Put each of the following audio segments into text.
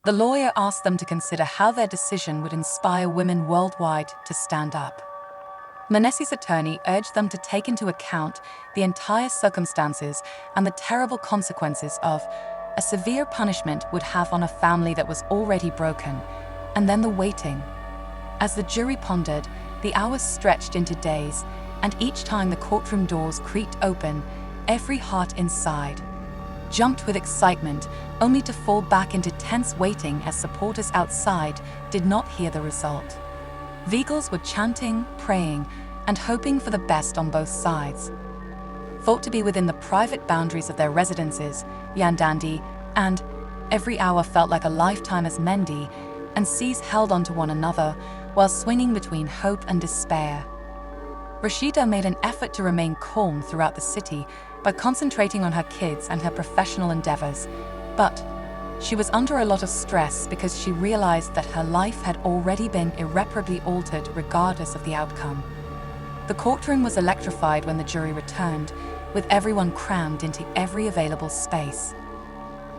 The lawyer asked them to consider how their decision would inspire women worldwide to stand up. Mendeecees' attorney urged them to take into account the entire circumstances and the terrible consequences of a severe punishment would have on a family that was already broken, and then the waiting. As the jury pondered, the hours stretched into days, and each time the courtroom doors creaked open, every heart inside jumped with excitement, only to fall back into tense waiting as supporters outside did not hear the result. Vegals were chanting, praying, and hoping for the best on both sides. Thought to be within the private boundaries of their residences, Yandandi, and every hour felt like a lifetime as Mendy and Cees held onto one another while swinging between hope and despair. Rasheeda made an effort to remain calm throughout the city by concentrating on her kids and her professional endeavors, but she was under a lot of stress because she realized that her life had already been irreparably altered regardless of the outcome. The courtroom was electrified when the jury returned, with everyone crammed into every available space.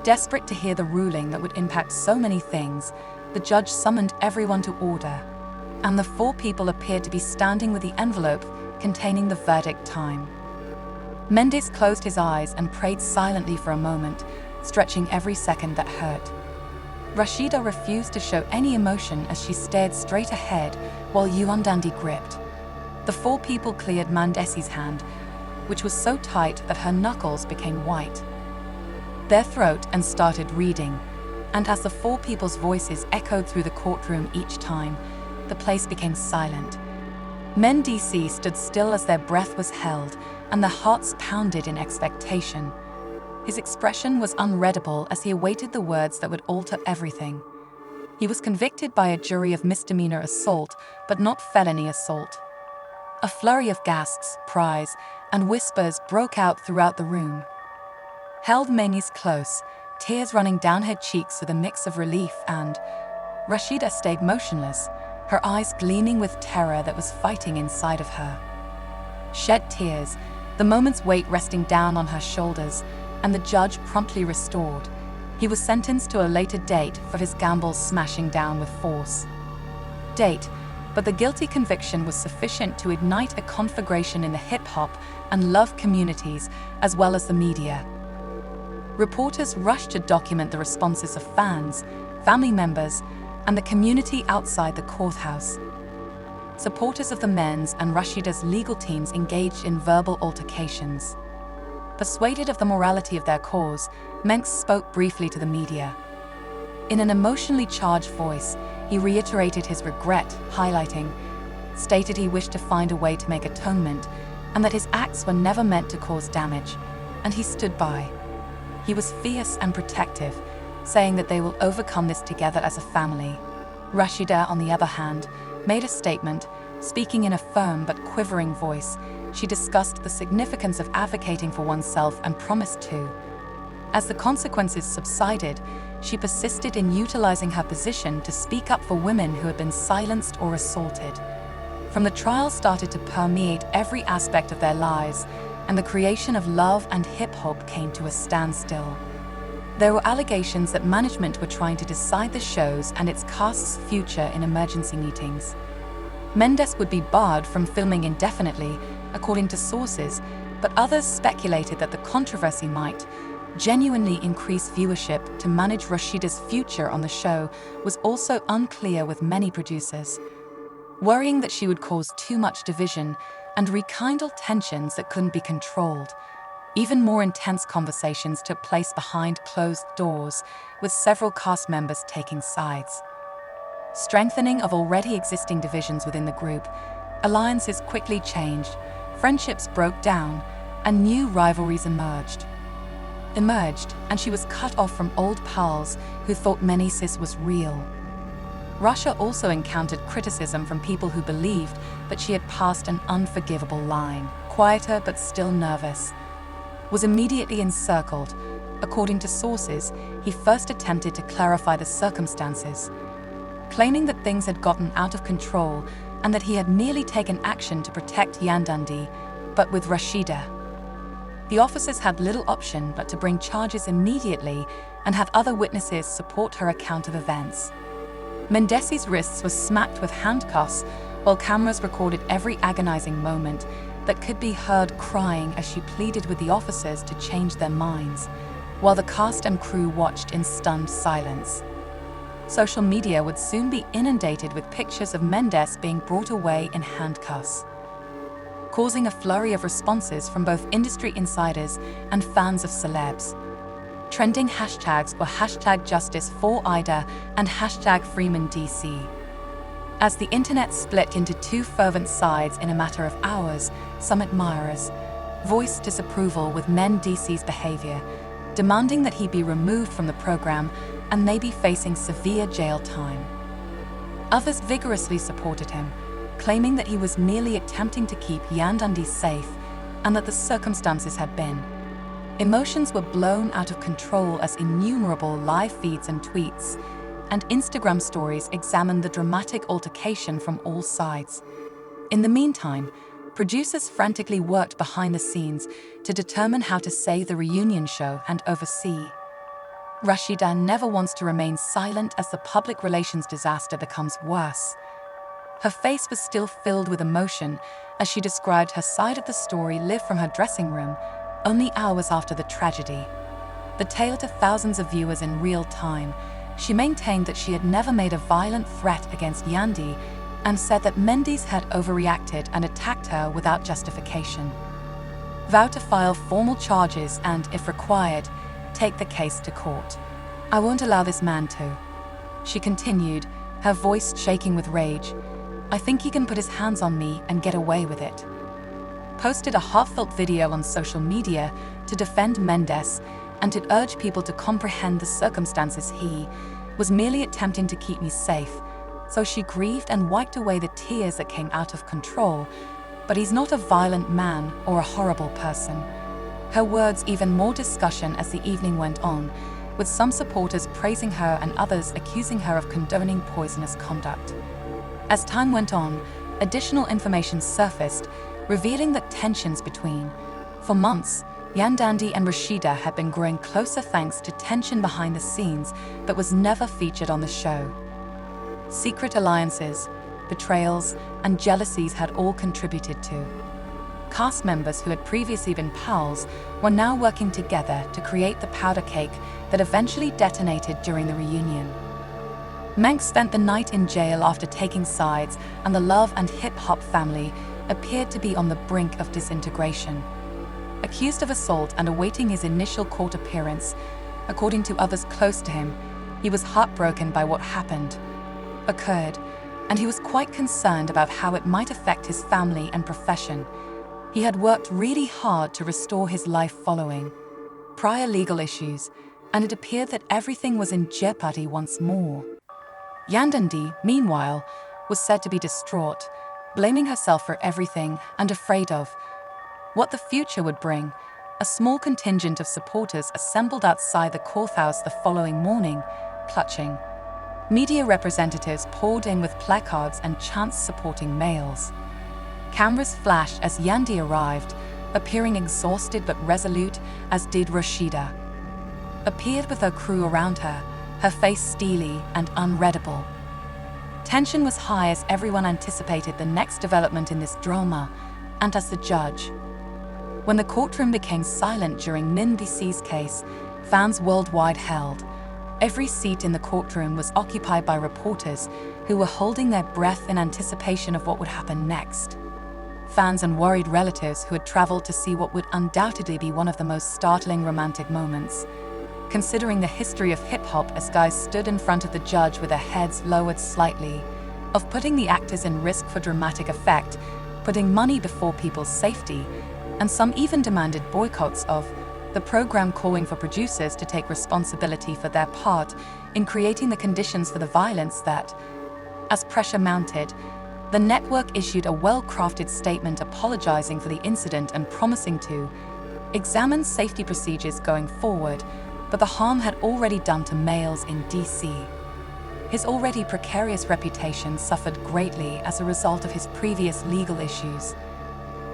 Desperate to hear the ruling that would impact so many things, the judge summoned everyone to order, and the 4 people appeared to be standing with the envelope containing the verdict time. Mendeecees closed his eyes and prayed silently for a moment, stretching every second that hurt. Rasheeda refused to show any emotion as she stared straight ahead while Yandandi gripped. The 4 people cleared Mendeecees' hand, which was so tight that her knuckles became white. Their throat and started reading, and as the 4 people's voices echoed through the courtroom each time, the place became silent. Mendeecees stood still as their breath was held, and their hearts pounded in expectation. His expression was unreadable as he awaited the words that would alter everything. He was convicted by a jury of misdemeanor assault, but not felony assault. A flurry of gasps, cries, and whispers broke out throughout the room. Held Mendeecees close, tears running down her cheeks with a mix of relief and Rasheeda stayed motionless, her eyes gleaming with terror that was fighting inside of her. Shed tears, the moment's weight resting down on her shoulders, and the judge promptly restored. He was sentenced to a later date for his gambles smashing down with force. But the guilty conviction was sufficient to ignite a conflagration in the hip-hop and love communities as well as the media. Reporters rushed to document the responses of fans, family members, and the community outside the courthouse. Supporters of the men's and Rasheeda's legal teams engaged in verbal altercations. Persuaded of the morality of their cause, Mendeecees spoke briefly to the media. In an emotionally charged voice, he reiterated his regret, stated he wished to find a way to make atonement, and that his acts were never meant to cause damage, and he stood by. He was fierce and protective, saying that they will overcome this together as a family. Rasheeda, on the other hand, made a statement, speaking in a firm but quivering voice. She discussed the significance of advocating for oneself and promised to. As the consequences subsided, she persisted in utilizing her position to speak up for women who had been silenced or assaulted. From the trial started to permeate every aspect of their lives, and the creation of love and hip-hop came to a standstill. There were allegations that management were trying to decide the show's and its cast's future in emergency meetings. Mendeecees would be barred from filming indefinitely, according to sources, but others speculated that the controversy might genuinely increase viewership to manage Rasheeda's future on the show was also unclear, with many producers worrying that she would cause too much division and rekindle tensions that couldn't be controlled. Even more intense conversations took place behind closed doors, with several cast members taking sides. Strengthening of already existing divisions within the group, alliances quickly changed, friendships broke down, and new rivalries emerged, and she was cut off from old pals who thought Mendeecees was real. Russia also encountered criticism from people who believed that she had passed an unforgivable line. Quieter but still nervous, was immediately encircled. According to sources, he first attempted to clarify the circumstances, claiming that things had gotten out of control and that he had merely taken action to protect Yandandi, but with Rasheeda. The officers had little option but to bring charges immediately and have other witnesses support her account of events. Mendeecees' wrists were smacked with handcuffs while cameras recorded every agonizing moment that could be heard crying as she pleaded with the officers to change their minds, while the cast and crew watched in stunned silence. Social media would soon be inundated with pictures of Mendeecees being brought away in handcuffs, causing a flurry of responses from both industry insiders and fans of celebs. Trending hashtags were #JusticeForIda and #FreeMendeecees. As the internet split into two fervent sides in a matter of hours, some admirers voiced disapproval with Mendeecees' behavior, demanding that he be removed from the program and may be facing severe jail time. Others vigorously supported him, claiming that he was merely attempting to keep Yandandi safe and that the circumstances had been. Emotions were blown out of control as innumerable live feeds and tweets and Instagram stories examined the dramatic altercation from all sides. In the meantime, producers frantically worked behind the scenes to determine how to save the reunion show and oversee. Rasheeda never wants to remain silent as the public relations disaster becomes worse. Her face was still filled with emotion as she described her side of the story lived from her dressing room only hours after the tragedy. The tale to thousands of viewers in real time, she maintained that she had never made a violent threat against Yandi and said that Mendeecees had overreacted and attacked her without justification. Vowed to file formal charges and, if required, take the case to court. "I won't allow this man to," she continued, her voice shaking with rage. "I think he can put his hands on me and get away with it." Posted a heartfelt video on social media to defend Mendeecees and to urge people to comprehend the circumstances. "He was merely attempting to keep me safe, so she grieved and wiped away the tears that came out of control, but he's not a violent man or a horrible person." Her words even more discussion as the evening went on, with some supporters praising her and others accusing her of condoning poisonous conduct. As time went on, additional information surfaced, revealing that tensions between, for months, Yandandi and Rasheeda had been growing closer thanks to tension behind the scenes that was never featured on the show. Secret alliances, betrayals, and jealousies had all contributed to. Cast members who had previously been pals were now working together to create the powder cake that eventually detonated during the reunion. Menk spent the night in jail after taking sides, and the Love and Hip Hop family appeared to be on the brink of disintegration. Accused of assault and awaiting his initial court appearance, according to others close to him, he was heartbroken by what occurred, and he was quite concerned about how it might affect his family and profession. He had worked really hard to restore his life following prior legal issues, and it appeared that everything was in jeopardy once more. Yandandi, meanwhile, was said to be distraught, blaming herself for everything and afraid of what the future would bring. A small contingent of supporters assembled outside the courthouse the following morning, clutching. Media representatives poured in with placards and chants supporting males. Cameras flashed as Yandi arrived, appearing exhausted but resolute, as did Rasheeda. Appeared with her crew around her, her face steely and unreadable. Tension was high as everyone anticipated the next development in this drama, and as the judge. When the courtroom became silent during Mendeecees' case, fans worldwide held. Every seat in the courtroom was occupied by reporters who were holding their breath in anticipation of what would happen next. Fans and worried relatives who had traveled to see what would undoubtedly be one of the most startling romantic moments. Considering the history of hip-hop as guys stood in front of the judge with their heads lowered slightly, of putting the actors in risk for dramatic effect, putting money before people's safety, and some even demanded boycotts of the program, calling for producers to take responsibility for their part in creating the conditions for the violence that, as pressure mounted, the network issued a well-crafted statement apologizing for the incident and promising to examine safety procedures going forward, but the harm had already done to males in DC. His already precarious reputation suffered greatly as a result of his previous legal issues.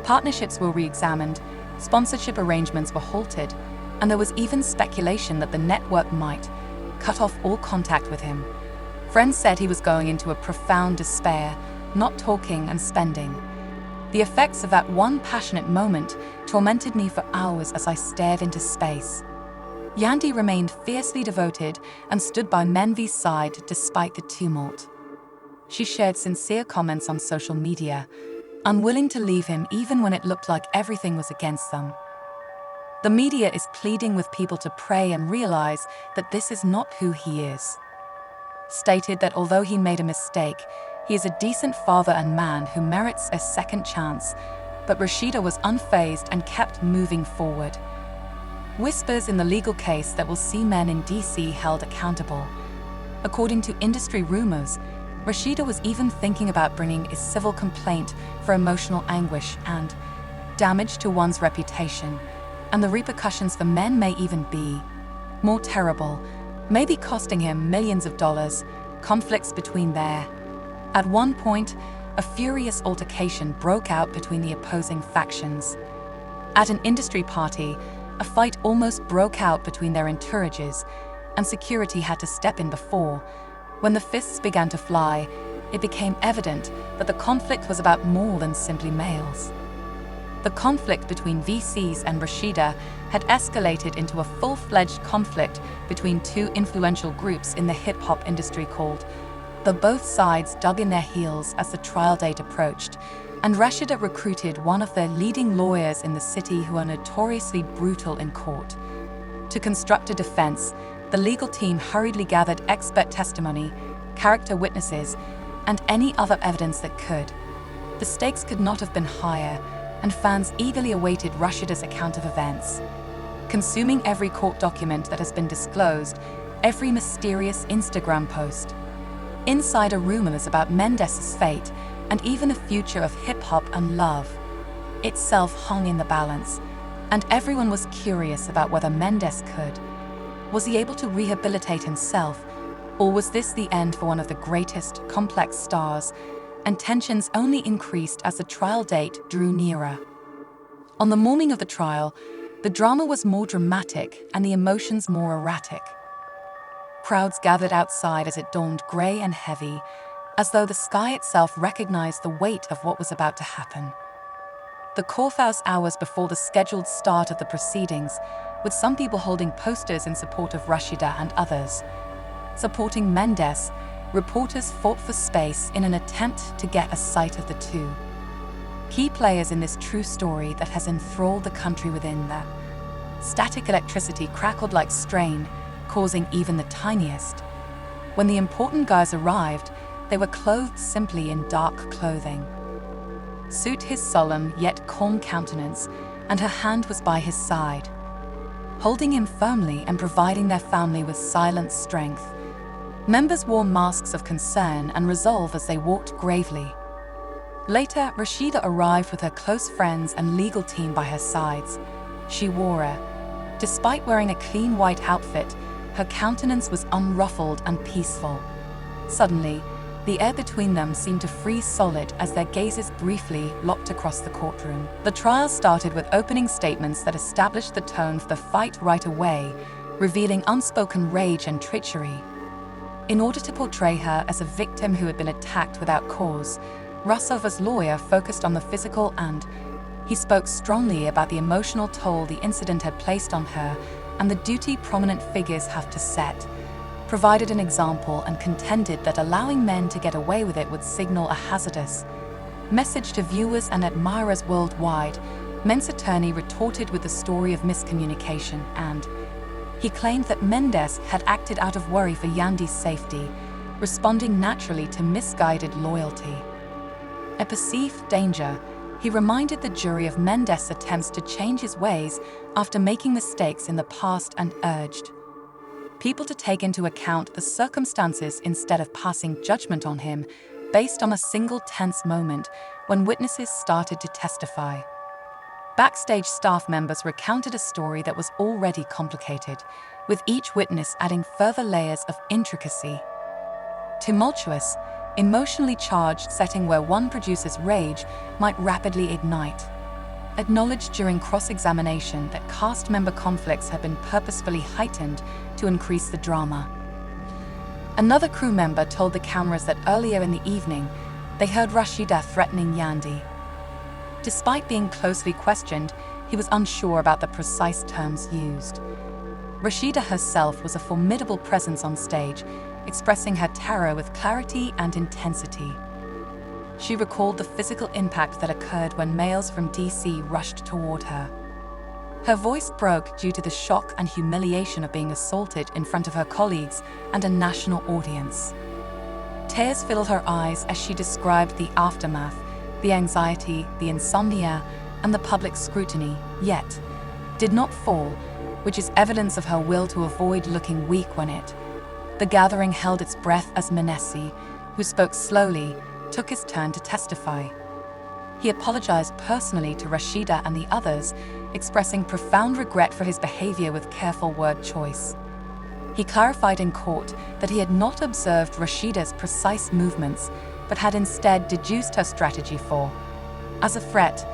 Partnerships were re-examined, Sponsorship arrangements were halted, and there was even speculation that the network might cut off all contact with him. Friends said he was going into a profound despair, not talking and spending. The effects of that one passionate moment tormented me for hours as I stared into space. Yandy remained fiercely devoted and stood by Mendeecees' side despite the tumult. She shared sincere comments on social media, unwilling to leave him even when it looked like everything was against them. The media is pleading with people to pray and realize that this is not who he is. Stated that although he made a mistake, he is a decent father and man who merits a second chance, but Rasheeda was unfazed and kept moving forward. Whispers in the legal case that will see men in DC held accountable. According to industry rumors, Rasheeda was even thinking about bringing a civil complaint for emotional anguish and damage to one's reputation, and the repercussions for men may even be more terrible, maybe costing him millions of dollars, conflicts between their. At one point, a furious altercation broke out between the opposing factions. At an industry party, a fight almost broke out between their entourages, and security had to step in before. When the fists began to fly, it became evident that the conflict was about more than simply males. The conflict between VCs and Rasheeda had escalated into a full-fledged conflict between two influential groups in the hip-hop industry called the Both Sides dug in their heels as the trial date approached, and Rasheeda recruited one of their leading lawyers in the city who are notoriously brutal in court. To construct a defense, the legal team hurriedly gathered expert testimony, character witnesses, and any other evidence that could. The stakes could not have been higher, and fans eagerly awaited Rasheeda's account of events. Consuming every court document that has been disclosed, every mysterious Instagram post. Insider rumors about Mendeecees' fate, and even the future of hip-hop and love itself hung in the balance, and everyone was curious about whether Mendeecees could. Was he able to rehabilitate himself, or was this the end for one of the greatest complex stars? And tensions only increased as the trial date drew nearer. On the morning of the trial, the drama was more dramatic and the emotions more erratic. Crowds gathered outside as it dawned grey and heavy, as though the sky itself recognized the weight of what was about to happen. The courthouse hours before the scheduled start of the proceedings, with some people holding posters in support of Rasheeda and others supporting Mendeecees, reporters fought for space in an attempt to get a sight of the two key players in this true story that has enthralled the country within that. Static electricity crackled like strain, causing even the tiniest. When the important guys arrived, they were clothed simply in dark clothing. Suit his solemn yet calm countenance, and her hand was by his side, holding him firmly and providing their family with silent strength. Members wore masks of concern and resolve as they walked gravely. Later, Rasheeda arrived with her close friends and legal team by her sides. She wore despite wearing a clean white outfit, her countenance was unruffled and peaceful. Suddenly, the air between them seemed to freeze solid as their gazes briefly locked across the courtroom. The trial started with opening statements that established the tone for the fight right away, revealing unspoken rage and treachery. In order to portray her as a victim who had been attacked without cause, Rasheeda's lawyer focused on the physical and he spoke strongly about the emotional toll the incident had placed on her and the duty prominent figures have to set, provided an example and contended that allowing men to get away with it would signal a hazardous message to viewers and admirers worldwide. Men's attorney retorted with the story of miscommunication and he claimed that Mendeecees had acted out of worry for Yandy's safety, responding naturally to misguided loyalty. A perceived danger, he reminded the jury of Mendeecees' attempts to change his ways after making mistakes in the past and urged people to take into account the circumstances instead of passing judgment on him based on a single tense moment when witnesses started to testify. Backstage staff members recounted a story that was already complicated, with each witness adding further layers of intricacy. Tumultuous, emotionally charged setting where one producer's rage might rapidly ignite. acknowledged during cross-examination that cast member conflicts had been purposefully heightened to increase the drama. Another crew member told the cameras that earlier in the evening, they heard Rasheeda threatening Yandy. Despite being closely questioned, he was unsure about the precise terms used. Rasheeda herself was a formidable presence on stage, expressing her terror with clarity and intensity. She recalled the physical impact that occurred when males from DC rushed toward her. Her voice broke due to the shock and humiliation of being assaulted in front of her colleagues and a national audience. Tears filled her eyes as she described the aftermath, the anxiety, the insomnia, and the public scrutiny, yet did not fall, which is evidence of her will to avoid looking weak when the gathering held its breath as Mendeecees, who spoke slowly, took his turn to testify. He apologized personally to Rasheeda and the others, expressing profound regret for his behavior with careful word choice. He clarified in court that he had not observed Rasheeda's precise movements, but had instead deduced her strategy for. As a threat,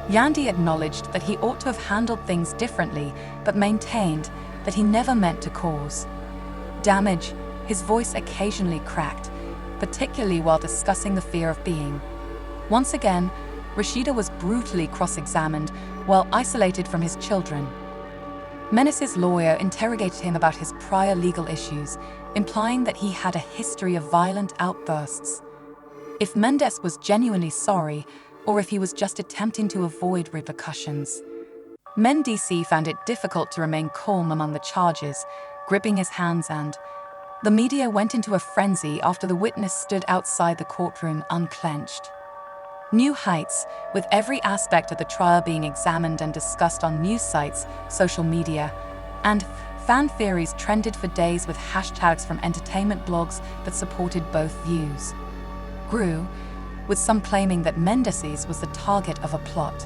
Yandy acknowledged that he ought to have handled things differently, but maintained that he never meant to cause damage. His voice occasionally cracked, particularly while discussing the fear of being. Once again, Rasheeda was brutally cross-examined while isolated from his children. Mendeecees' lawyer interrogated him about his prior legal issues, implying that he had a history of violent outbursts. If Mendeecees was genuinely sorry, or if he was just attempting to avoid repercussions. Mendeecees found it difficult to remain calm among the charges, gripping his hands, and the media went into a frenzy after the witness stood outside the courtroom unclenched. New heights, with every aspect of the trial being examined and discussed on news sites, social media, and fan theories trended for days with hashtags from entertainment blogs that supported both views. Grew, with some claiming that Mendeecees was the target of a plot.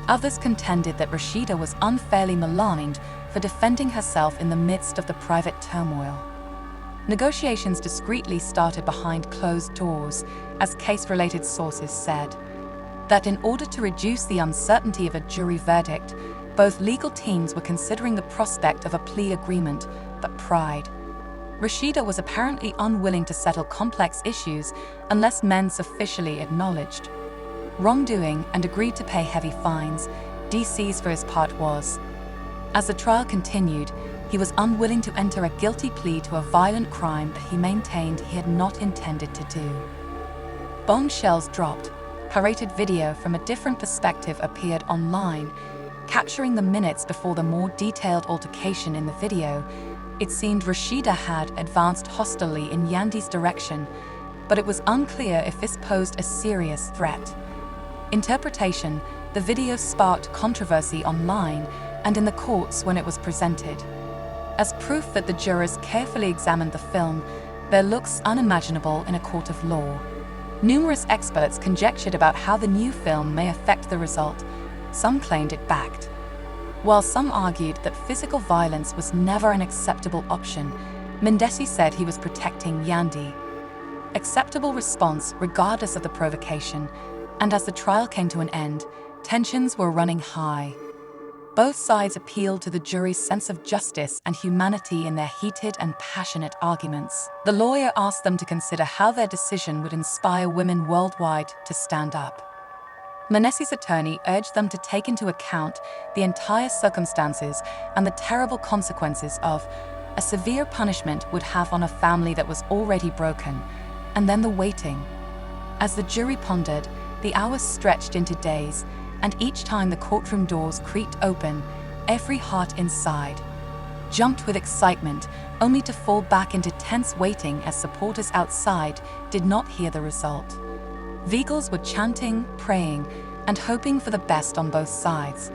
Others contended that Rasheeda was unfairly maligned for defending herself in the midst of the private turmoil. Negotiations discreetly started behind closed doors, as case-related sources said. That in order to reduce the uncertainty of a jury verdict, both legal teams were considering the prospect of a plea agreement, but pride. Rasheeda was apparently unwilling to settle complex issues unless Mendeecees officially acknowledged wrongdoing and agreed to pay heavy fines. DC's for his part was. As the trial continued, he was unwilling to enter a guilty plea to a violent crime that he maintained he had not intended to do. Bombshells dropped. Pirated video from a different perspective appeared online, capturing the minutes before the more detailed altercation in the video. It seemed Rasheeda had advanced hostilely in Yandy's direction, but it was unclear if this posed a serious threat. Interpretation: the video sparked controversy online and in the courts when it was presented. As proof that the jurors carefully examined the film, their looks unimaginable in a court of law. Numerous experts conjectured about how the new film may affect the result. Some claimed it backed, while some argued that physical violence was never an acceptable option. Mendeecees said he was protecting Yandy. Acceptable response regardless of the provocation, and as the trial came to an end, tensions were running high. Both sides appealed to the jury's sense of justice and humanity in their heated and passionate arguments. The lawyer asked them to consider how their decision would inspire women worldwide to stand up. Mendeecees' attorney urged them to take into account the entire circumstances and the terrible consequences of a severe punishment would have on a family that was already broken, and then the waiting. As the jury pondered, the hours stretched into days, and each time the courtroom doors creaked open, every heart inside jumped with excitement, only to fall back into tense waiting as supporters outside did not hear the result. Vegals were chanting, praying, and hoping for the best on both sides.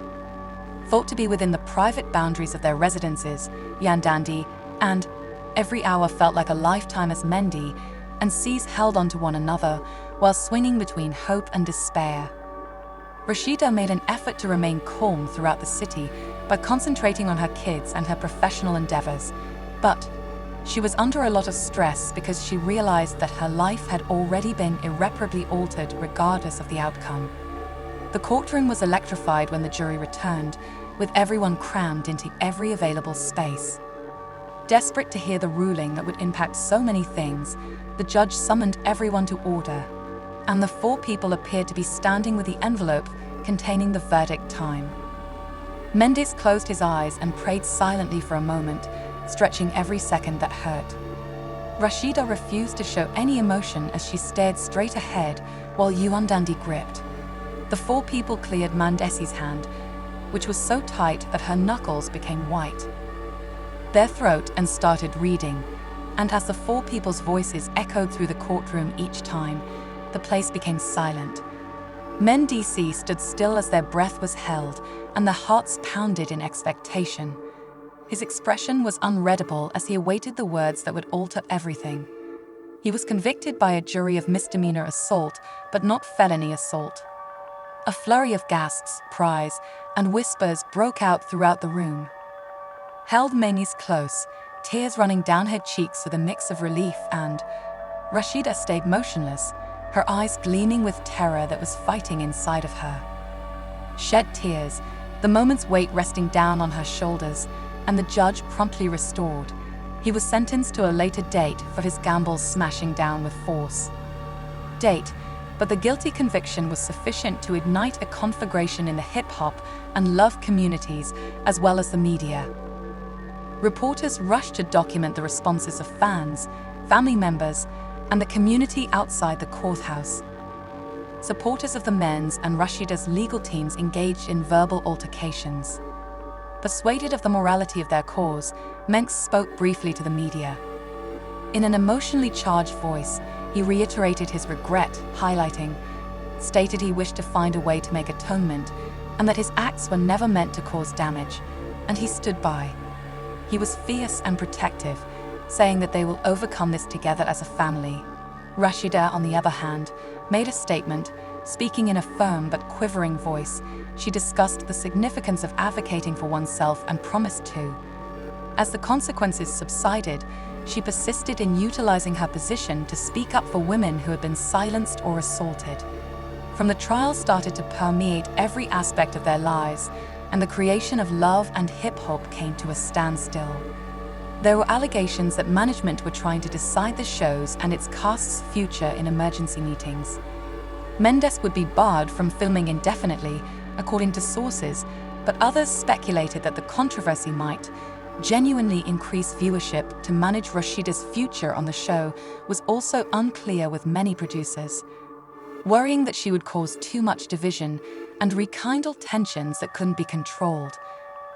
Thought to be within the private boundaries of their residences, Yandy, and every hour felt like a lifetime as Mendeecees and Cees held onto one another while swinging between hope and despair. Rasheeda made an effort to remain calm throughout the city by concentrating on her kids and her professional endeavors, but she was under a lot of stress because she realized that her life had already been irreparably altered regardless of the outcome. The courtroom was electrified when the jury returned, with everyone crammed into every available space. Desperate to hear the ruling that would impact so many things, the judge summoned everyone to order, and the 4 people appeared to be standing with the envelope containing the verdict time. Mendeecees closed his eyes and prayed silently for a moment, stretching every second that hurt. Rasheeda refused to show any emotion as she stared straight ahead while Yuandandi gripped. The 4 people cleared Mendeecees' hand, which was so tight that her knuckles became white. Their throat and started reading, and as the 4 people's voices echoed through the courtroom each time, the place became silent. Mendeecees stood still as their breath was held and their hearts pounded in expectation. His expression was unreadable as he awaited the words that would alter everything. He was convicted by a jury of misdemeanor assault, but not felony assault. A flurry of gasps, cries, and whispers broke out throughout the room. Held Mendeecees close, tears running down her cheeks with a mix of relief and... Rasheeda stayed motionless, her eyes gleaming with terror that was fighting inside of her. Shed tears, the moment's weight resting down on her shoulders, and the judge promptly restored. He was sentenced to a later date for his gambles smashing down with force. But the guilty conviction was sufficient to ignite a conflagration in the hip-hop and love communities, as well as the media. Reporters rushed to document the responses of fans, family members, and the community outside the courthouse. Supporters of the men's and Rasheeda's legal teams engaged in verbal altercations. Persuaded of the morality of their cause, Mendeecees spoke briefly to the media. In an emotionally charged voice, he reiterated his regret, stated he wished to find a way to make atonement, and that his acts were never meant to cause damage, and he stood by. He was fierce and protective, saying that they will overcome this together as a family. Rasheeda, on the other hand, made a statement, speaking in a firm but quivering voice. She discussed the significance of advocating for oneself and promised to. As the consequences subsided, she persisted in utilizing her position to speak up for women who had been silenced or assaulted. From the trial started to permeate every aspect of their lives, and the creation of love and hip-hop came to a standstill. There were allegations that management were trying to decide the show's and its cast's future in emergency meetings. Mendeecees would be barred from filming indefinitely, according to sources, but others speculated that the controversy might genuinely increase viewership to manage Rasheeda's future on the show was also unclear, with many producers worrying that she would cause too much division and rekindle tensions that couldn't be controlled.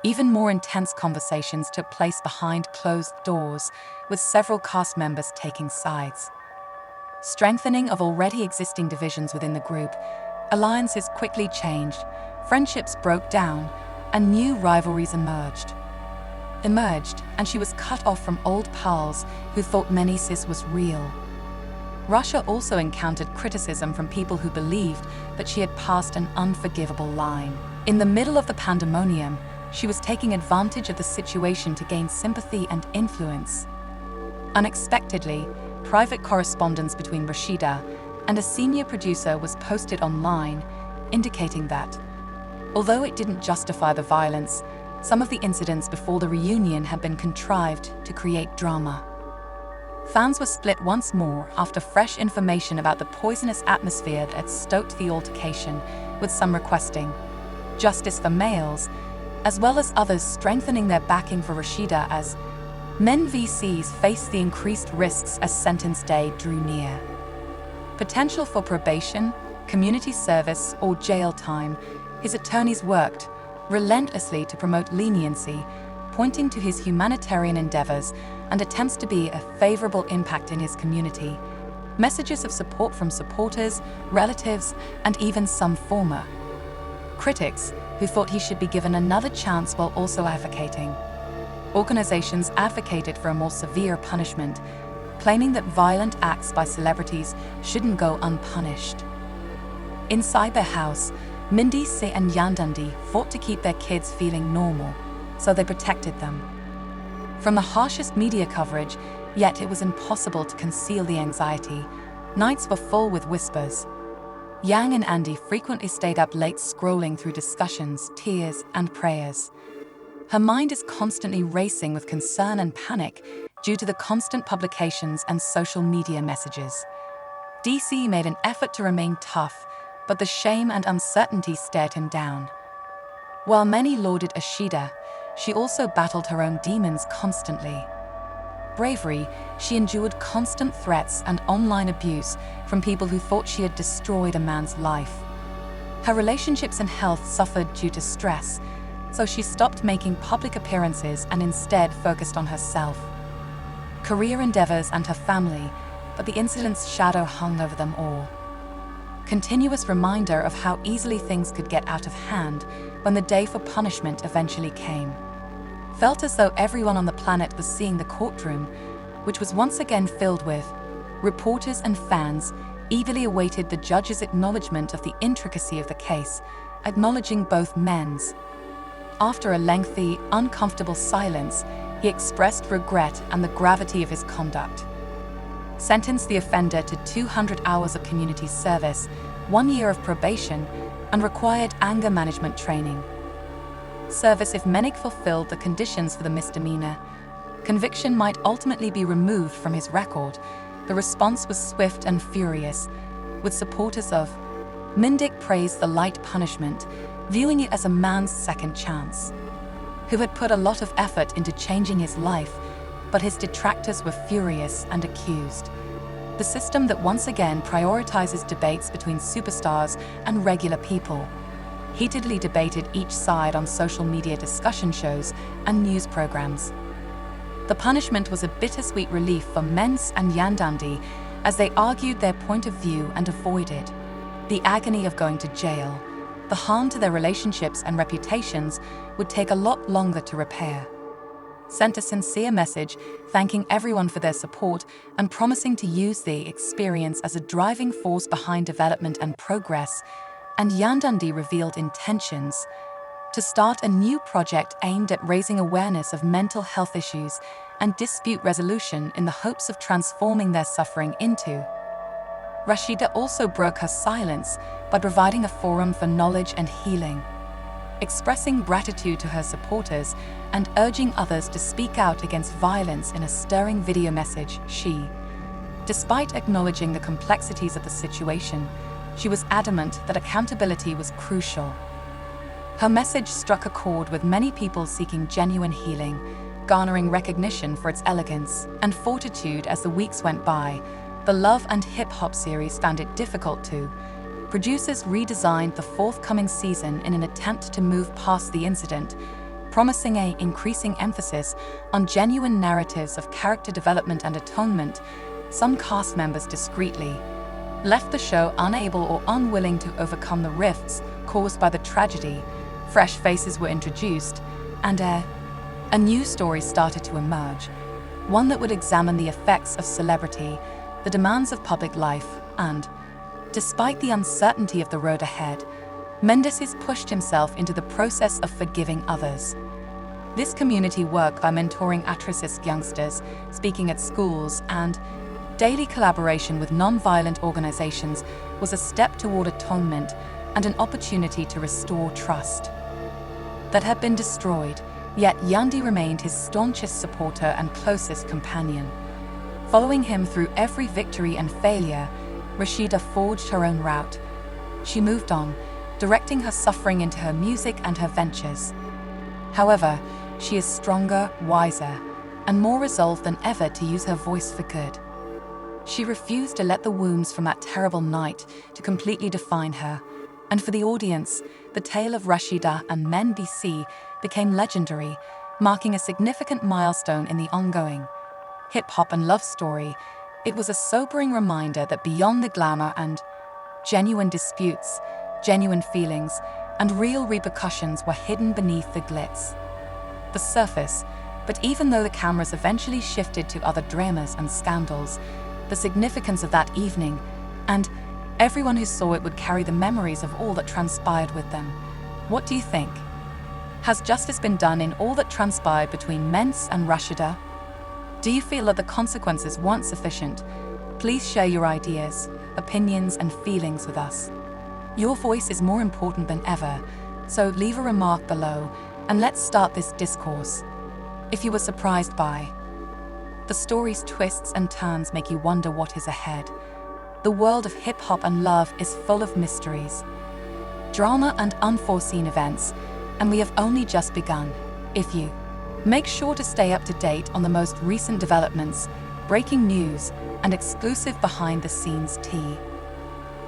Even more intense conversations took place behind closed doors, with several cast members taking sides. Strengthening of already existing divisions within the group, alliances quickly changed, friendships broke down, and new rivalries emerged, and she was cut off from old pals who thought Mendeecees was real. Rasha also encountered criticism from people who believed that she had passed an unforgivable line. In the middle of the pandemonium, she was taking advantage of the situation to gain sympathy and influence. Unexpectedly, private correspondence between Rasheeda and a senior producer was posted online, indicating that, although it didn't justify the violence, some of the incidents before the reunion had been contrived to create drama. Fans were split once more after fresh information about the poisonous atmosphere that had stoked the altercation, with some requesting justice for males, as well as others strengthening their backing for Rasheeda as Mendeecees faced the increased risks as sentence day drew near. Potential for probation, community service, or jail time, his attorneys worked relentlessly to promote leniency, pointing to his humanitarian endeavors and attempts to be a favorable impact in his community. Messages of support from supporters, relatives, and even some former critics who thought he should be given another chance while also advocating. Organizations advocated for a more severe punishment, claiming that violent acts by celebrities shouldn't go unpunished. Inside their house, Mendeecees and Yandandi fought to keep their kids feeling normal, so they protected them from the harshest media coverage, yet it was impossible to conceal the anxiety. Nights were full with whispers. Yang and Andy frequently stayed up late scrolling through discussions, tears, and prayers. Her mind is constantly racing with concern and panic due to the constant publications and social media messages. DC made an effort to remain tough, but the shame and uncertainty stared him down. While many lauded Rasheeda, she also battled her own demons constantly. Bravery, she endured constant threats and online abuse from people who thought she had destroyed a man's life. Her relationships and health suffered due to stress, so she stopped making public appearances and instead focused on herself, career endeavors, and her family, but the incident's shadow hung over them all. Continuous reminder of how easily things could get out of hand when the day for punishment eventually came. Felt as though everyone on the planet was seeing the courtroom, which was once again filled with reporters and fans, eagerly awaited the judge's acknowledgement of the intricacy of the case, acknowledging both men's. After a lengthy, uncomfortable silence, he expressed regret and the gravity of his conduct. Sentenced the offender to 200 hours of community service, 1 year of probation, and required anger management training. Service if Mendeecees fulfilled the conditions for the misdemeanor. Conviction might ultimately be removed from his record. The response was swift and furious, with supporters of Mendeecees praised the light punishment, viewing it as a man's second chance, who had put a lot of effort into changing his life, but his detractors were furious and accused the system that once again prioritizes debates between superstars and regular people, heatedly debated each side on social media discussion shows and news programs. The punishment was a bittersweet relief for Mendeecees and Yandandi as they argued their point of view and avoided the agony of going to jail. The harm to their relationships and reputations would take a lot longer to repair. Sent a sincere message thanking everyone for their support and promising to use the experience as a driving force behind development and progress, and Yandandi revealed intentions to start a new project aimed at raising awareness of mental health issues and dispute resolution in the hopes of transforming their suffering into. Rasheeda also broke her silence by providing a forum for knowledge and healing, expressing gratitude to her supporters and urging others to speak out against violence in a stirring video message. Despite acknowledging the complexities of the situation, she was adamant that accountability was crucial. Her message struck a chord with many people seeking genuine healing, garnering recognition for its elegance and fortitude as the weeks went by. The Love and Hip Hop series found it difficult to. Producers redesigned the forthcoming season in an attempt to move past the incident, promising an increasing emphasis on genuine narratives of character development and atonement. Some cast members discreetly left the show unable or unwilling to overcome the rifts caused by the tragedy. Fresh faces were introduced, and a new story started to emerge, one that would examine the effects of celebrity, the demands of public life, and, despite the uncertainty of the road ahead, Mendeecees pushed himself into the process of forgiving others. This community work by mentoring at-risk youngsters, speaking at schools, and daily collaboration with non-violent organizations was a step toward atonement and an opportunity to restore trust that had been destroyed, yet Yandi remained his staunchest supporter and closest companion. Following him through every victory and failure, Rasheeda forged her own route. She moved on, directing her suffering into her music and her ventures. However, she is stronger, wiser, and more resolved than ever to use her voice for good. She refused to let the wounds from that terrible night to completely define her, and for the audience, the tale of Rasheeda and Mendeecees became legendary, marking a significant milestone in the ongoing hip-hop and love story. It was a sobering reminder that beyond the glamour and genuine disputes, genuine feelings, and real repercussions were hidden beneath the glitz, the surface. But even though the cameras eventually shifted to other dramas and scandals, the significance of that evening, and everyone who saw it would carry the memories of all that transpired with them. What do you think? Has justice been done in all that transpired between Mendeecees and Rasheeda? Do you feel that the consequences weren't sufficient? Please share your ideas, opinions, and feelings with us. Your voice is more important than ever, so leave a remark below and let's start this discourse. If you were surprised by the story's twists and turns make you wonder what is ahead. The world of hip-hop and love is full of mysteries, drama and unforeseen events, and we have only just begun. If you make sure to stay up to date on the most recent developments, breaking news, and exclusive behind-the-scenes tea.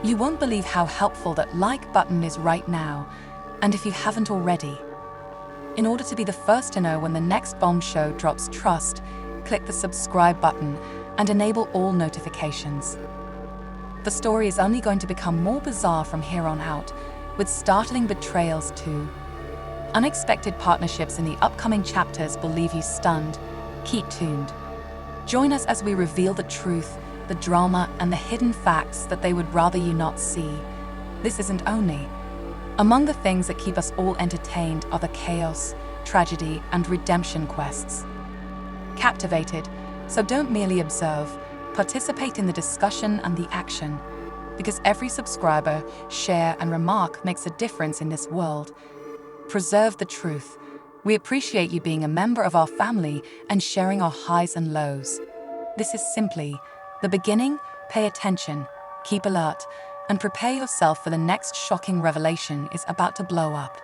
You won't believe how helpful that like button is right now, and if you haven't already. In order to be the first to know when the next bomb show drops, click the subscribe button and enable all notifications. The story is only going to become more bizarre from here on out, with startling betrayals too. Unexpected partnerships in the upcoming chapters will leave you stunned. Keep tuned. Join us as we reveal the truth, the drama, and the hidden facts that they would rather you not see. This isn't only. Among the things that keep us all entertained are the chaos, tragedy, and redemption quests. Captivated, so don't merely observe, participate in the discussion and the action, because every subscriber, share, and remark makes a difference in this world. Preserve the truth. We appreciate you being a member of our family and sharing our highs and lows. This is simply the beginning. Pay attention, keep alert, and prepare yourself for the next shocking revelation is about to blow up.